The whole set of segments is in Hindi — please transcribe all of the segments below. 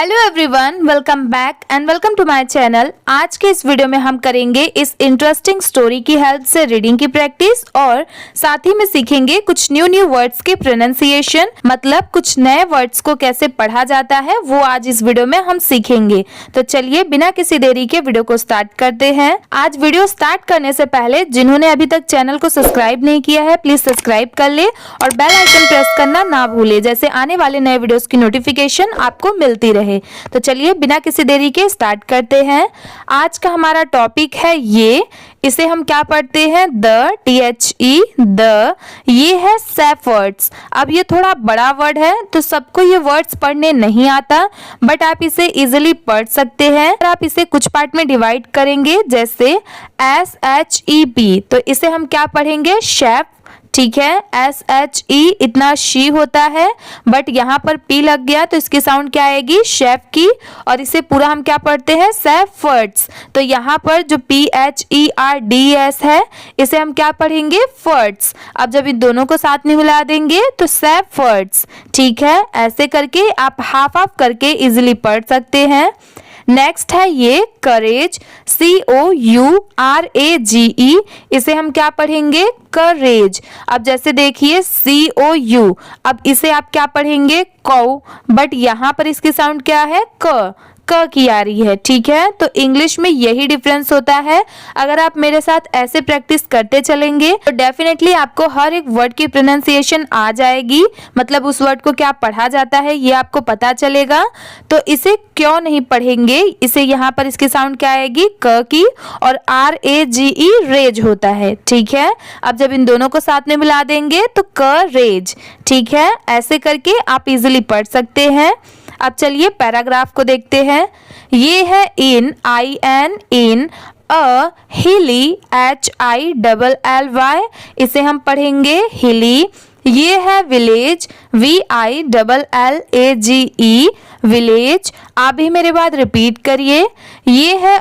Hello everyone, welcome back and welcome to my channel. आज के इस वीडियो में हम करेंगे इस इंटरेस्टिंग स्टोरी की हेल्प से रीडिंग की प्रैक्टिस और साथ ही में सीखेंगे कुछ न्यू वर्ड्स के प्रोनाउंसिएशन, मतलब कुछ नए वर्ड्स को कैसे पढ़ा जाता है वो आज इस वीडियो में हम सीखेंगे। तो चलिए बिना किसी देरी के वीडियो को स्टार्ट करते हैं। आज वीडियो स्टार्ट करने से पहले जिन्होंने अभी तक चैनल को सब्सक्राइब नहीं किया है प्लीज सब्सक्राइब कर ले और बेल आइकन प्रेस करना ना भूले, जैसे आने वाले नए वीडियोस की नोटिफिकेशन आपको मिलती रहे। तो चलिए बिना किसी देरी के स्टार्ट करते हैं। आज का हमारा टॉपिक है इसे हम क्या पढ़ते हैं द। ये है सेफ वर्ड्स। अब ये थोड़ा बड़ा वर्ड है तो सबको ये वर्ड्स पढ़ने नहीं आता, बट आप इसे इजीली पढ़ सकते हैं। आप इसे कुछ पार्ट में डिवाइड करेंगे, जैसे SHEP, तो इसे हम क्या पढ़ेंगे शेफ। ठीक है, SHE इतना शी होता है, बट यहाँ पर P लग गया तो इसकी साउंड क्या आएगी शेफ की, और इसे पूरा हम क्या पढ़ते हैं सेफ वर्ड्स। तो यहाँ पर जो PHERDS है इसे हम क्या पढ़ेंगे फर्ड्स। अब जब इन दोनों को साथ में मिला देंगे तो सेफ वर्ड्स। ठीक है, ऐसे करके आप हाफ करके इजिली पढ़ सकते हैं। नेक्स्ट है ये करेज, COURAGE, इसे हम क्या पढ़ेंगे करेज। अब जैसे देखिए COU, अब इसे आप क्या पढ़ेंगे कौ, बट यहाँ पर इसकी साउंड क्या है क की आ रही है। ठीक है, तो इंग्लिश में यही डिफरेंस होता है। अगर आप मेरे साथ ऐसे प्रैक्टिस करते चलेंगे तो डेफिनेटली आपको हर एक वर्ड की प्रोनाउंसिएशन आ जाएगी, मतलब उस वर्ड को क्या पढ़ा जाता है ये आपको पता चलेगा। तो इसे क्यों नहीं पढ़ेंगे, इसे यहाँ पर इसकी साउंड क्या आएगी क की, और RAGE रेज होता है। ठीक है, अब जब इन दोनों को साथ में मिला देंगे तो करेज। ठीक है, ऐसे करके आप इजिली पढ़ सकते हैं। अब चलिए पैराग्राफ को देखते हैं। ये है इन अ हिली HILLY, इसे हम पढ़ेंगे हिली। ये है विलेज VILLAGE विलेज। आप भी मेरे बाद रिपीट करिए। ये है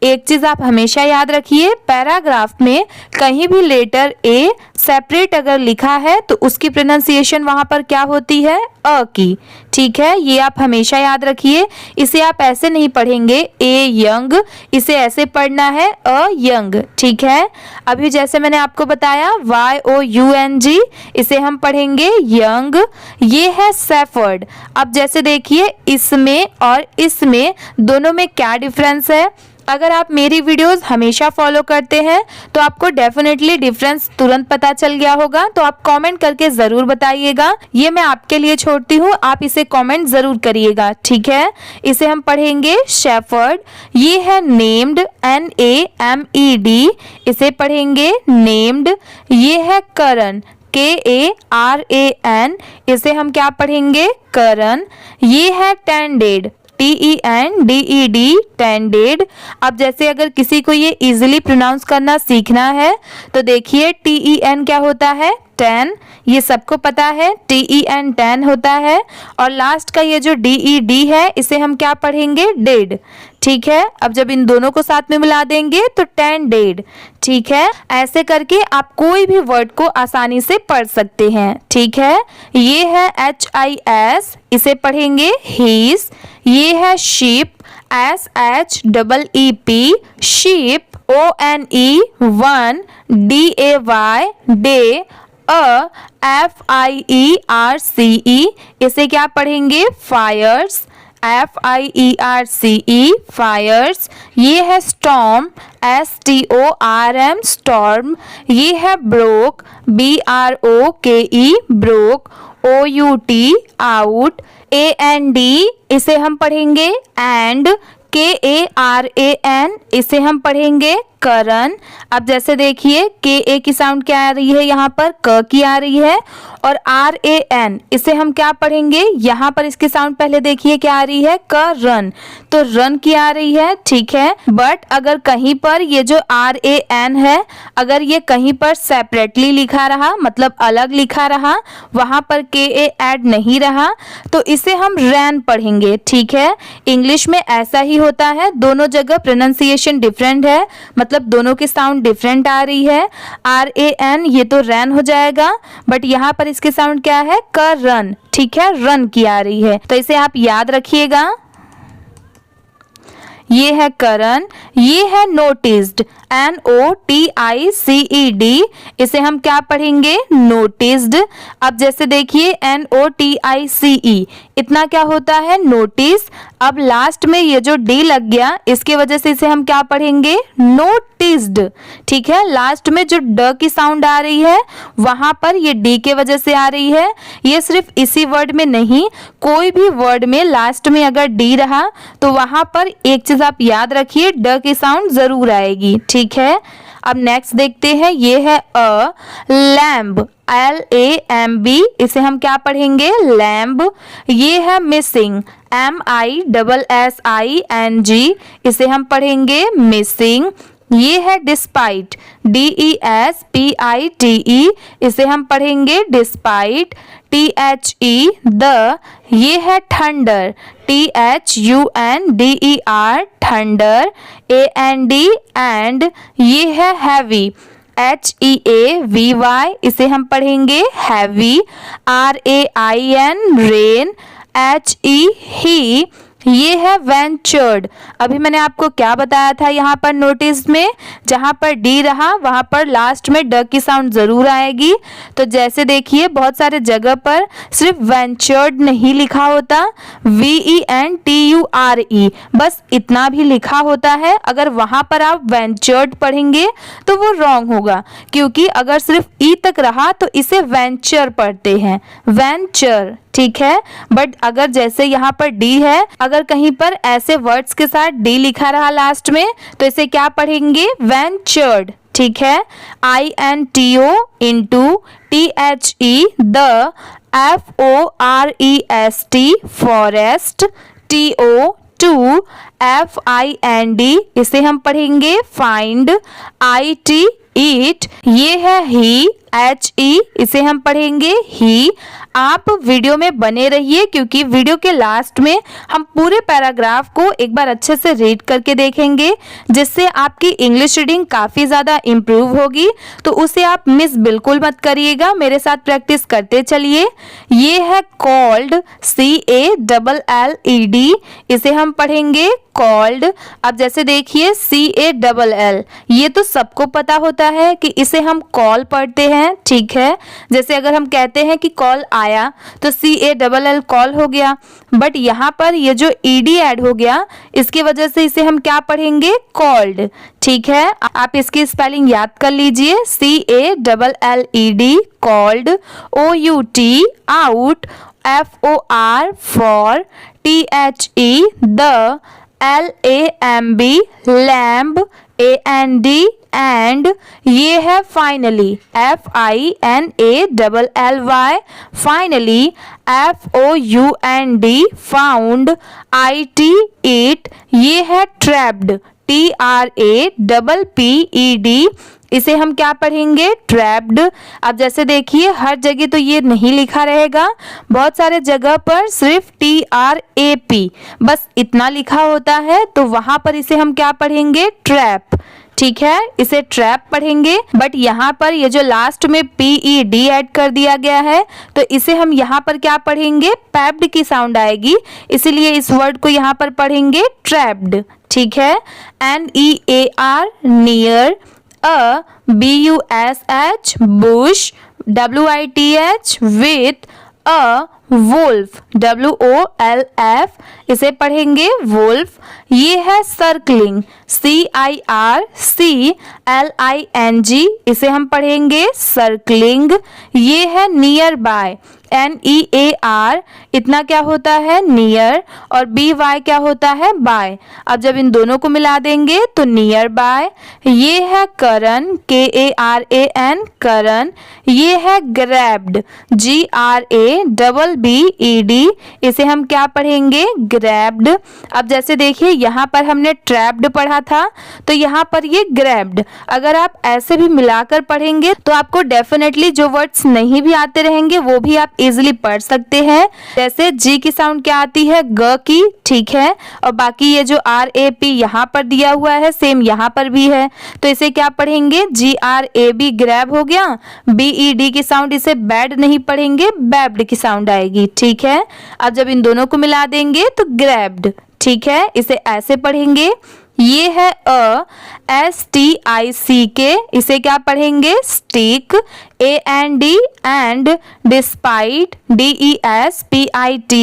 एक चीज आप हमेशा याद रखिए, पैराग्राफ में कहीं भी लेटर A सेपरेट अगर लिखा है तो उसकी प्रोनाउंसिएशन वहां पर क्या होती है अ की। ठीक है, ये आप हमेशा याद रखिए। इसे आप ऐसे नहीं पढ़ेंगे ए यंग, इसे ऐसे पढ़ना है अ यंग। ठीक है, अभी जैसे मैंने आपको बताया YOUNG, इसे हम पढ़ेंगे यंग। ये है सेफर्ड। अब जैसे देखिए इसमें और इसमें दोनों में क्या डिफरेंस है। अगर आप मेरी वीडियोस हमेशा फॉलो करते हैं तो आपको डेफिनेटली डिफरेंस तुरंत पता चल गया होगा, तो आप कमेंट करके जरूर बताइएगा। ये मैं आपके लिए छोड़ती हूँ, आप इसे कमेंट जरूर करिएगा। ठीक है, इसे हम पढ़ेंगे शेफर्ड। ये है नेम्ड NAMED, इसे पढ़ेंगे नेम्ड। ये है करण KARAN, इसे हम क्या पढ़ेंगे करण। ये है टेंडेड TENDED टेंडेड। अब जैसे अगर किसी को ये इजीली प्रोनाउंस करना सीखना है तो देखिए TEN क्या होता है 10, ये सबको पता है TEN 10 होता है। और लास्ट का ये जो DED है इसे हम क्या पढ़ेंगे डेड। ठीक है, अब जब इन दोनों को साथ में मिला देंगे तो 10 डेड। ठीक है, ऐसे करके आप कोई भी वर्ड को आसानी से पढ़ सकते हैं। ठीक है, ये है HIS, इसे पढ़ेंगे हीज। ये है sheep SHEEP sheep ONE DAY day FIERCE, इसे क्या पढ़ेंगे फायर्स FIERCE फायर्स। ये है स्टॉर्म STORM स्टॉर्म। ये है broke BROKE broke OUT out. AND, इसे हम पढ़ेंगे एंड। KARAN, इसे हम पढ़ेंगे करण। अब जैसे देखिए KA की साउंड क्या आ रही है, यहाँ पर क की आ रही है। और RAN, इसे हम क्या पढ़ेंगे, यहाँ पर इसकी साउंड पहले देखिए क्या आ रही है करण, तो रन की आ रही है। ठीक है, बट अगर कहीं पर ये जो RAN है अगर ये कहीं पर सेपरेटली लिखा रहा, मतलब अलग लिखा रहा, वहां पर KA ऐड नहीं रहा, तो इसे हम रैन पढ़ेंगे। ठीक है, इंग्लिश में ऐसा ही होता है, दोनों जगह प्रोनाउंसिएशन डिफरेंट है, मतलब मतलब दोनों की साउंड डिफरेंट आ रही है। RAN ये तो रैन हो जाएगा, बट यहाँ पर इसकी साउंड क्या है, करन, ठीक है, रन की आ रही है। तो इसे आप याद रखिएगा। ये है करन, ये है नोटिस्ड, NOTICED, इसे हम क्या पढ़ेंगे, नोटिस्ड। अब जैसे देखिए NOTICE, इतना क्या होता है, नोटिस। अब लास्ट में ये जो D लग गया, इसके वजह से इसे हम क्या पढ़ेंगे, नोटिस्ड, ठीक है। लास्ट में जो ड की साउंड आ रही है वहां पर ये D के वजह से आ रही है। ये सिर्फ इसी वर्ड में नहीं, कोई भी वर्ड में लास्ट में अगर D रहा तो वहां पर एक चीज आप याद रखिए, ड की साउंड जरूर आएगी, ठीक है। अब नेक्स्ट देखते हैं, ये है अ लैम्ब, LAMB, इसे हम क्या पढ़ेंगे, लैम्ब। ये है मिसिंग, MISSING, इसे हम पढ़ेंगे मिसिंग। ये है डिस्पाइट, DESPITE, इसे हम पढ़ेंगे डिस्पाइट, THE, द। ये है thunder, THUNDER, thunder, AND, and. ये है हैवी, HEAVY, इसे हम पढ़ेंगे heavy, RAIN, rain, HE, he. ये है वेंचर्ड। अभी मैंने आपको क्या बताया था, यहाँ पर नोटिस में जहाँ पर D रहा वहाँ पर लास्ट में ड की साउंड जरूर आएगी। तो जैसे देखिए बहुत सारे जगह पर सिर्फ वेंचर्ड नहीं लिखा होता, VENTURE, बस इतना भी लिखा होता है। अगर वहाँ पर आप वेंचर्ड पढ़ेंगे तो वो रॉन्ग होगा, क्योंकि अगर सिर्फ ई तक रहा तो इसे वेंचर पढ़ते हैं, वेंचर, ठीक है। बट अगर जैसे यहाँ पर D है, अगर कहीं पर ऐसे वर्ड्स के साथ D लिखा रहा लास्ट में तो इसे क्या पढ़ेंगे, वेंचर्ड, ठीक है। INTO into THE, the, FOREST, forest, TO, to, FIND, इसे हम पढ़ेंगे फाइंड, IT, ईट। ये है ही, HE, इसे हम पढ़ेंगे ही। आप वीडियो में बने रहिए, क्योंकि वीडियो के लास्ट में हम पूरे पैराग्राफ को एक बार अच्छे से रीड करके देखेंगे, जिससे आपकी इंग्लिश रीडिंग काफ़ी ज़्यादा इम्प्रूव होगी। तो उसे आप मिस बिल्कुल मत करिएगा, मेरे साथ प्रैक्टिस करते चलिए। ये है कॉल्ड, CALLED, इसे हम पढ़ेंगे कॉल्ड। अब जैसे देखिए CALL, ये तो सबको पता होता है कि इसे हम कॉल पढ़ते हैं, ठीक है। जैसे अगर हम कहते हैं कि कॉल आया तो CALL कॉल हो गया, बट यहाँ पर ये जो ED ऐड हो गया, इसकी वजह से इसे हम क्या पढ़ेंगे, कॉल्ड, ठीक है। आप इसकी स्पेलिंग याद कर लीजिए, CALLED, called, OUT, out, FOR, for, THE, the, LAMB, lamb, AND, and. ये है finally, FINALLY, finally, FOUND, found, IT, ईट। ये है ट्रैप्ड, TRAPPED, इसे हम क्या पढ़ेंगे, ट्रैप्ड। अब जैसे देखिए हर जगह तो ये नहीं लिखा रहेगा, बहुत सारे जगह पर सिर्फ TRAP, बस इतना लिखा होता है, तो वहां पर इसे हम क्या पढ़ेंगे, ट्रैप, ठीक है, इसे ट्रैप पढ़ेंगे। बट यहाँ पर ये जो लास्ट में PED ऐड कर दिया गया है, तो इसे हम यहाँ पर क्या पढ़ेंगे, पैप्ड की साउंड आएगी, इसीलिए इस वर्ड को यहाँ पर पढ़ेंगे ट्रैप्ड, ठीक है। NEAR, near, BUSH, bush, WITH, with, wolf, WOLF, इसे पढ़ेंगे वुल्फ। ये है सर्कलिंग, CIRCLING, इसे हम पढ़ेंगे सर्कलिंग। ये है नियर बाय, NEAR, इतना क्या होता है, नियर, और BY क्या होता है, बाय। अब जब इन दोनों को मिला देंगे तो नियर बाय। ये है करन, KARAN, करन। ये है ग्रैब्ड, GRABBED, BED, इसे हम क्या पढ़ेंगे? ग्रैब्ड। अब जैसे देखिए यहाँ पर हमने ट्रैप्ड पढ़ा था, तो यहाँ पर ये ग्रैब्ड। अगर आप ऐसे भी मिलाकर पढ़ेंगे तो आपको डेफिनेटली जो वर्ड्स नहीं भी आते रहेंगे वो भी आप इजीली पढ़ सकते हैं। जैसे जी की साउंड क्या आती है? ग की, ठीक है। और बाकी ये जो RAP यहाँ पर दिया हुआ है सेम यहाँ पर भी है, तो इसे क्या पढ़ेंगे? GRAB, ग्रैब हो गया। BED की साउंड इसे बैड नहीं पढ़ेंगे, बैब्ड की साउंड आएगी, ठीक है। अब जब इन दोनों को मिला देंगे तो ग्रैब्ड, ठीक है। इसे ऐसे पढ़ेंगे। ये है STICK, इसे क्या पढ़ेंगे? Stick. AND, and. Despite, DESPITE,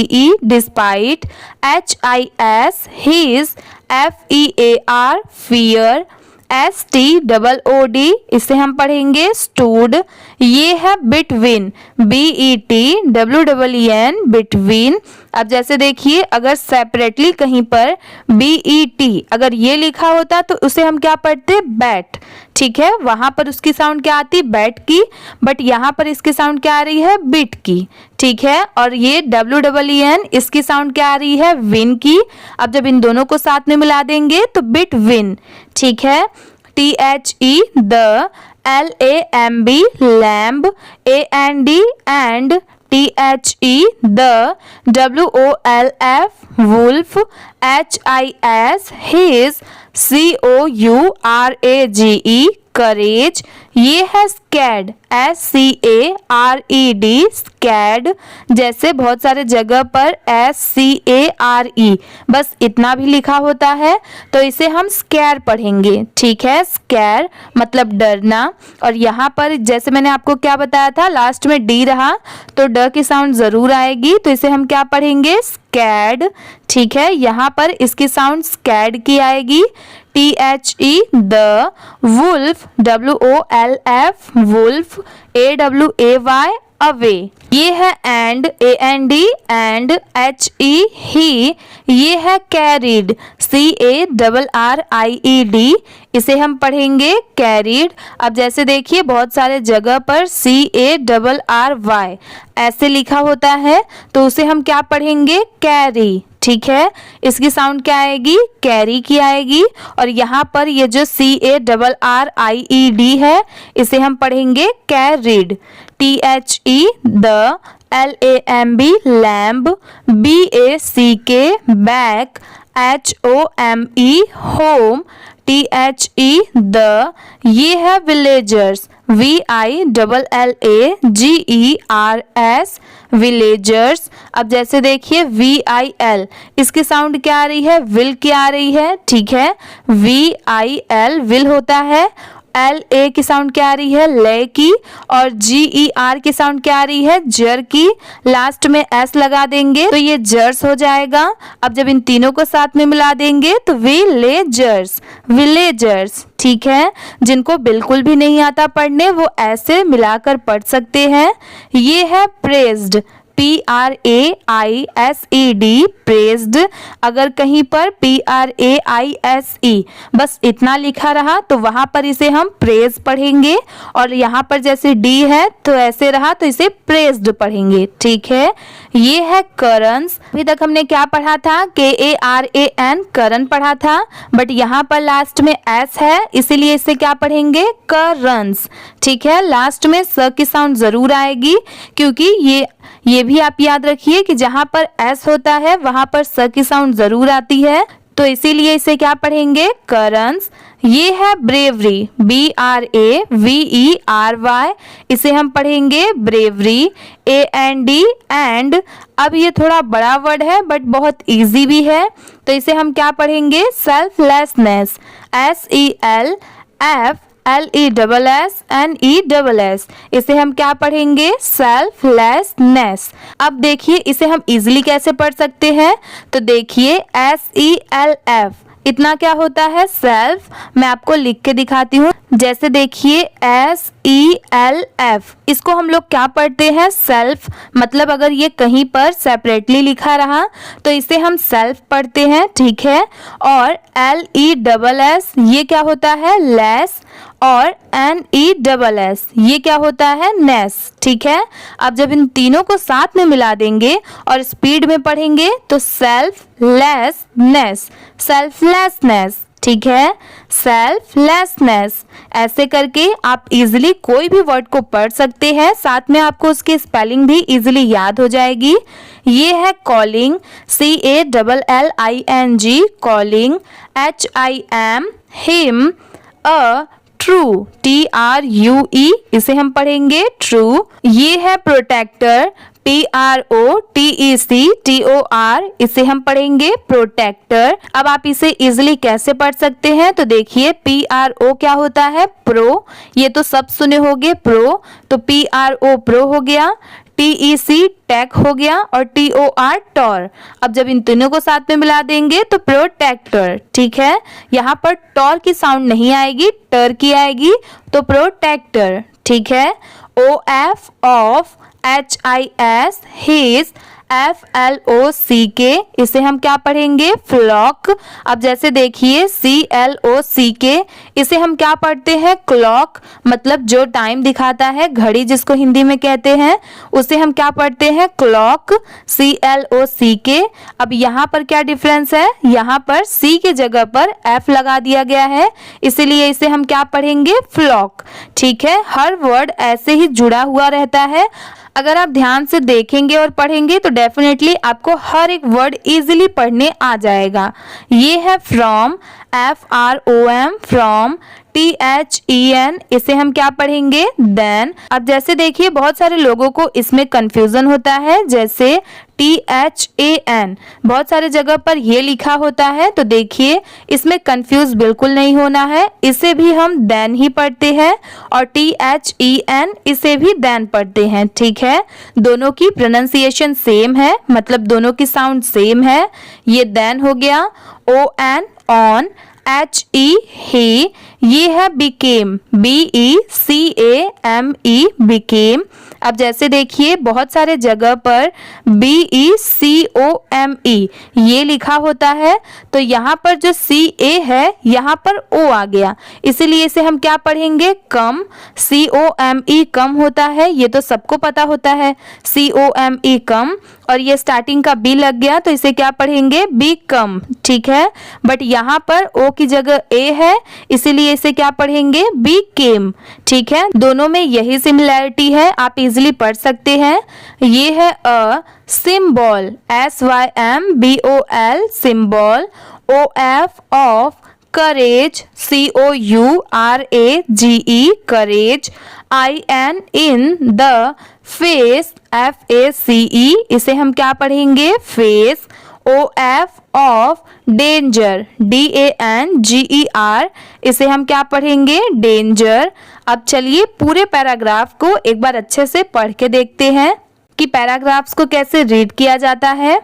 despite. HIS, his. FEAR, fear. STOOD, इसे हम पढ़ेंगे स्टूड। ये है बिटवीन, BETWEEN, बिटवीन। अब जैसे देखिए अगर सेपरेटली कहीं पर BET अगर ये लिखा होता तो उसे हम क्या पढ़ते? बैट, ठीक है। वहां पर उसकी साउंड क्या आती? बैट की, बट यहाँ पर इसकी साउंड क्या आ रही है? बिट की, ठीक है। और ये WEEN, इसकी साउंड क्या आ रही है? विन की। अब जब इन दोनों को साथ में मिला देंगे तो बिट विन, ठीक है। THE, the. LAMB, lamb. AND, and. THE, the। WOLF, wolf. HIS, his। COURAGE, courage. ये है स्कैड, SCARED, स्कैड। जैसे बहुत सारे जगह पर SCARE बस इतना भी लिखा होता है तो इसे हम स्कैर पढ़ेंगे, ठीक है। स्कैर मतलब डरना। और यहाँ पर जैसे मैंने आपको क्या बताया था, लास्ट में डी रहा तो ड की साउंड जरूर आएगी, तो इसे हम क्या पढ़ेंगे? स्कैड, ठीक है। यहाँ पर इसकी साउंड स्कैड की आएगी। THE, the. Wolf, WOLF, wolf. AWAY, away. ये है and, AND, and. HE, he. ये है कैरिड, CARRIED, इसे हम पढ़ेंगे कैरिड। अब जैसे देखिए बहुत सारे जगह पर CARRY ऐसे लिखा होता है तो उसे हम क्या पढ़ेंगे? कैरी, ठीक है। इसकी साउंड क्या आएगी? कैरी की आएगी। और यहाँ पर ये जो CARRIED है इसे हम पढ़ेंगे carried. THE, the. LAMB, lamb. BACK, back. HOME, home. THE, the. ये है विलेजर्स, VILLAGERS, विलेजर्स। अब जैसे देखिए VIL, इसकी साउंड क्या आ रही है? विल की आ रही है, ठीक है। VIL, विल होता है। LA की साउंड क्या आ रही है? ले की। और GER की साउंड क्या आ रही है? जर की। लास्ट में S लगा देंगे तो ये जर्स हो जाएगा। अब जब इन तीनों को साथ में मिला देंगे तो विलेजर्स, विलेजर्स, ठीक है। जिनको बिल्कुल भी नहीं आता पढ़ने वो ऐसे मिलाकर पढ़ सकते हैं। ये है प्रेज्ड, PRAISED, प्रेज्ड। अगर कहीं पर PRAISE बस इतना लिखा रहा तो वहां पर इसे हम प्रेज पढ़ेंगे। और यहाँ पर जैसे D है तो ऐसे रहा तो इसे प्रेज्ड पढ़ेंगे, ठीक है। ये है करंस। अभी तक हमने क्या पढ़ा था? KARAN, करन पढ़ा था, बट यहाँ पर लास्ट में S है इसीलिए इसे क्या पढ़ेंगे? करंस, ठीक है। लास्ट में स की साउंड जरूर आएगी क्योंकि ये भी आप याद रखिए कि जहां पर S होता है वहां पर स की साउंड जरूर आती है, तो इसीलिए इसे क्या पढ़ेंगे? करंस। ये है ब्रेवरी, BRAVERY, इसे हम पढ़ेंगे ब्रेवरी। AND, and. अब ये थोड़ा बड़ा वर्ड है बट बहुत इजी भी है तो इसे हम क्या पढ़ेंगे? सेल्फलेसनेस, SELFLESSNESS, इसे हम क्या पढ़ेंगे? सेल्फलेसनेस। अब देखिए इसे हम इजीली कैसे पढ़ सकते हैं, तो देखिए SELF इतना क्या होता है? सेल्फ। मैं आपको लिख के दिखाती हूँ। जैसे देखिए SELF, इसको हम लोग क्या पढ़ते हैं? सेल्फ। मतलब अगर ये कहीं पर सेपरेटली लिखा रहा तो इसे हम सेल्फ पढ़ते हैं, ठीक है। और LESS ये क्या होता है? लेस। और NESS, ये क्या होता है? नेस। ठीक है, अब जब इन तीनों को साथ में मिला देंगे और स्पीड में पढ़ेंगे तो सेल्फलेसनेस, सेल्फलेसनेस। ठीक है, सेल्फलेसनेस। ऐसे करके आप इजीली कोई भी वर्ड को पढ़ सकते हैं, साथ में आपको उसकी स्पेलिंग भी इजीली याद हो जाएगी। ये है calling, CALLING, calling, HIM, him, true, TRUE, इसे हम पढ़ेंगे ट्रू। ये है प्रोटेक्टर, PROTECTOR, इसे हम पढ़ेंगे प्रोटेक्टर। अब आप इसे इजिली कैसे पढ़ सकते हैं? तो देखिए, PRO क्या होता है? प्रो, ये तो सब सुने होंगे प्रो, तो PRO प्रो हो गया, TEC टेक हो गया और TOR टॉर। अब जब इन तीनों को साथ में मिला देंगे तो प्रोटेक्टर। ठीक है, यहाँ पर टॉर की साउंड नहीं आएगी, टर की आएगी, तो प्रोटेक्टर। ठीक है, OF of, HIS his, FLOCK, इसे हम क्या पढ़ेंगे? फ्लॉक। अब जैसे देखिए CLOCK, इसे हम क्या पढ़ते हैं? क्लॉक, मतलब जो टाइम दिखाता है, घड़ी जिसको हिंदी में कहते हैं, उसे हम क्या पढ़ते हैं? Clock, CLOCK। अब यहाँ पर क्या डिफरेंस है? यहाँ पर C के जगह पर F लगा दिया गया है, इसीलिए इसे हम क्या पढ़ेंगे? फ्लॉक। ठीक है, हर वर्ड ऐसे ही जुड़ा हुआ रहता है। अगर आप ध्यान से देखेंगे और पढ़ेंगे तो डेफिनेटली आपको हर एक वर्ड इजीली पढ़ने आ जाएगा। ये है फ्रॉम, FROM, फ्रॉम, THEN, इसे हम क्या पढ़ेंगे? देन। अब जैसे देखिए बहुत सारे लोगों को इसमें कंफ्यूजन होता है, जैसे THAN, बहुत सारे जगह पर ये लिखा होता है, तो देखिए इसमें कंफ्यूज बिल्कुल नहीं होना है, इसे भी हम देन ही पढ़ते हैं, और THEN, इसे भी देन पढ़ते हैं। ठीक है, दोनों की प्रोनाउंसिएशन सेम है, मतलब दोनों की साउंड सेम है। ये देन हो गया। ON, ऑन, HE, he, ये है became, BECAME, became। अब जैसे देखिए बहुत सारे जगह पर BECOME ये लिखा होता है, तो यहाँ पर जो CA है यहाँ पर O आ गया, इसीलिए इसे हम क्या पढ़ेंगे? कम, COME कम होता है, ये तो सबको पता होता है, COME कम, और ये स्टार्टिंग का B लग गया तो इसे क्या पढ़ेंगे? बी कम। ठीक है, बट यहाँ पर O की जगह A है, इसीलिए इसे क्या पढ़ेंगे? बी केम। ठीक है, दोनों में यही सिमिलैरिटी है, आप इजीली पढ़ सकते हैं। ये है a symbol, SYMBOL, symbol. OF of, courage, COURAGE, courage. IN, in, the, face, FACE, इसे हम क्या पढ़ेंगे? Face. OF of, danger, DANGER, इसे हम क्या पढ़ेंगे? डेंजर। अब चलिए पूरे पैराग्राफ को एक बार अच्छे से पढ़ के देखते हैं कि पैराग्राफ्स को कैसे रीड किया जाता है।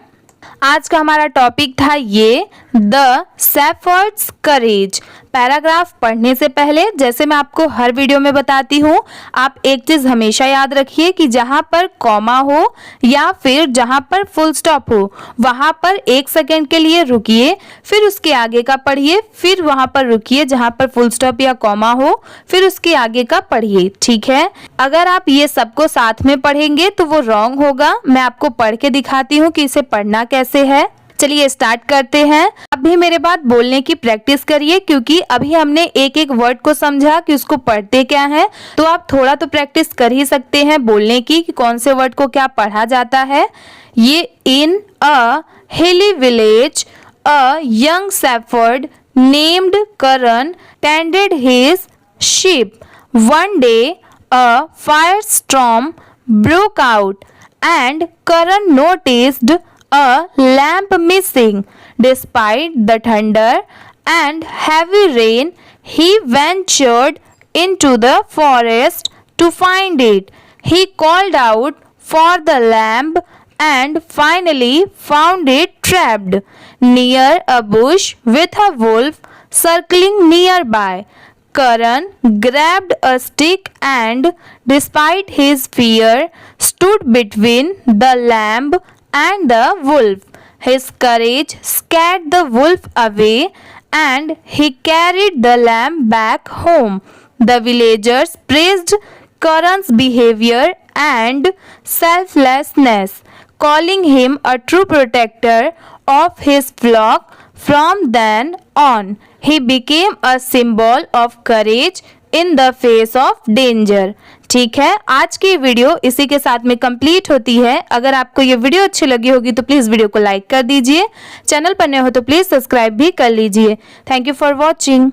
आज का हमारा टॉपिक था ये, द शेफर्ड्स करेज। पैराग्राफ पढ़ने से पहले, जैसे मैं आपको हर वीडियो में बताती हूँ, आप एक चीज हमेशा याद रखिए कि जहाँ पर कॉमा हो या फिर जहाँ पर फुल स्टॉप हो, वहाँ पर 1 सेकेंड के लिए रुकिए, फिर उसके आगे का पढ़िए, फिर वहाँ पर रुकिए जहाँ पर फुल स्टॉप या कॉमा हो, फिर उसके आगे का पढ़िए। ठीक है, अगर आप ये सबको साथ में पढ़ेंगे तो वो रॉन्ग होगा। मैं आपको पढ़ के दिखाती हूँ कि इसे पढ़ना कैसे है। चलिए स्टार्ट करते हैं। अभी मेरे बाद बोलने की प्रैक्टिस करिए, क्योंकि अभी हमने एक एक वर्ड को समझा कि उसको पढ़ते क्या है, तो आप थोड़ा तो प्रैक्टिस कर ही सकते हैं बोलने की कि कौन से वर्ड को क्या पढ़ा जाता है। ये इन अ हिली village a young shepherd named Karan tended his sheep. One day a firestorm broke out and Karan noticed a lamp missing. Despite the thunder and heavy rain, he ventured into the forest to find it. He called out for the lamp and finally found it trapped near a bush with a wolf circling nearby. Karan grabbed a stick and, despite his fear, stood between the lamb and the wolf. His courage scared the wolf away and he carried the lamb back home. The villagers praised Karan's behavior and selflessness, calling him a true protector of his flock. From then on, he became a symbol of courage in the face of danger. ठीक है, आज की वीडियो इसी के साथ में कंप्लीट होती है। अगर आपको ये वीडियो अच्छी लगी होगी तो प्लीज़ वीडियो को लाइक कर दीजिए। चैनल पर नए हो तो प्लीज़ सब्सक्राइब भी कर लीजिए। Thank you for watching.